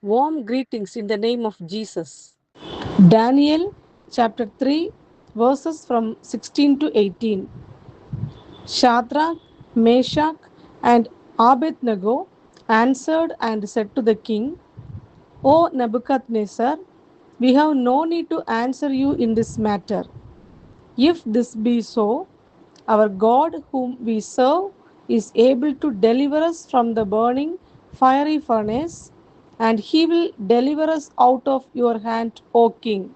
Warm greetings in the name of Jesus. Daniel chapter 3, verses from 16 to 18. Shadrach, Meshach, and Abednego answered and said to the king, O Nebuchadnezzar, we have no need to answer you in this matter. If this be so, our God whom we serve is able to deliver us from the burning fiery furnace, and he will deliver us out of your hand, O king.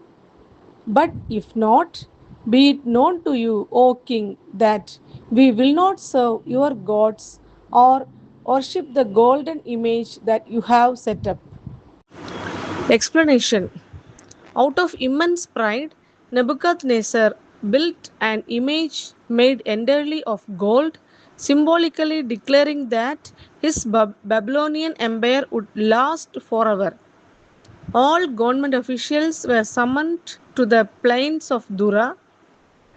But if not, be it known to you, O king, that we will not serve your gods or worship the golden image that you have set up. Explanation. Out of immense pride, Nebuchadnezzar built an image made entirely of gold, symbolically declaring that his Babylonian empire would last forever. All government officials were summoned to the plains of Dura.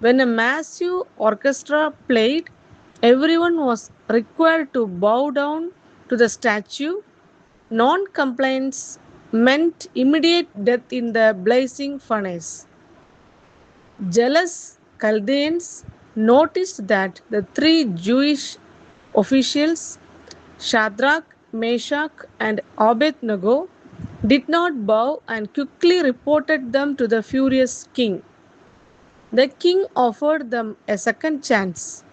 When a massive orchestra played, everyone was required to bow down to the statue. Non compliance meant immediate death in the blazing furnace. Jealous Chaldeans noticed that the three Jewish officials, Shadrach, Meshach, and Abednego, did not bow and quickly reported them to the furious king. The king offered them a second chance.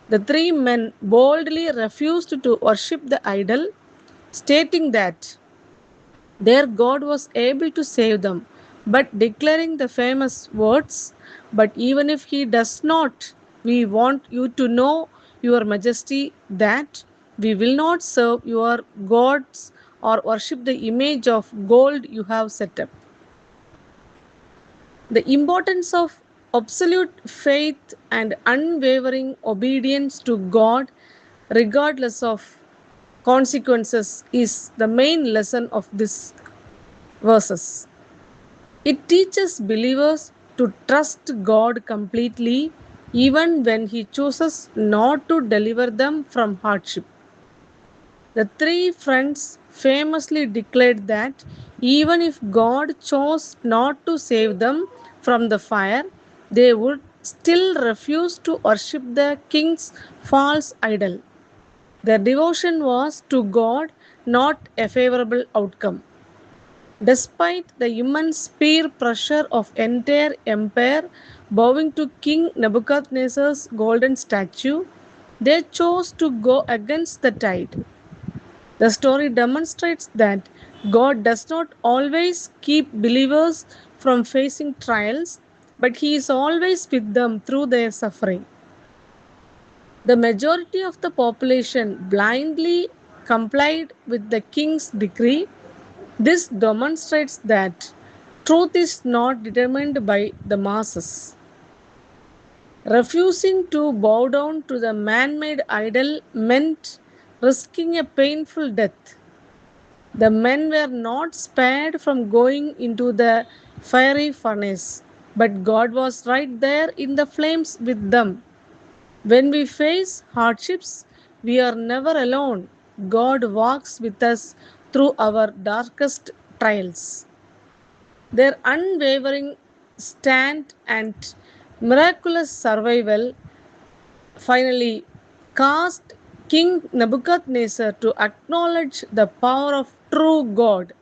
The three men boldly refused to worship the idol, stating that their God was able to save them, but declaring the famous words, But even if he does not, we want you to know, Your Majesty, that we will not serve your gods or worship the image of gold you have set up. The importance of absolute faith and unwavering obedience to God, regardless of consequences, is the main lesson of these verses. It teaches believers to trust God completely even when He chooses not to deliver them from hardship. The three friends famously declared that even if God chose not to save them from the fire, they would still refuse to worship the king's false idol. Their devotion was to God, not a favorable outcome. Despite the immense peer pressure of entire empire bowing to King Nebuchadnezzar's golden statue, they chose to go against the tide. The story demonstrates that God does not always keep believers from facing trials, but He is always with them through their suffering. The majority of the population blindly complied with the king's decree. This demonstrates that truth is not determined by the masses. Refusing to bow down to the man made idol meant risking a painful death. The men were not spared from going into the fiery furnace, but God was right there in the flames with them. When we face hardships, we are never alone. God walks with us through our darkest trials. Their unwavering stand and miraculous survival finally caused King Nebuchadnezzar to acknowledge the power of true God.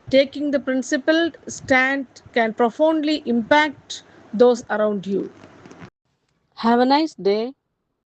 Taking the principled stand can profoundly impact those around you. Have a nice day.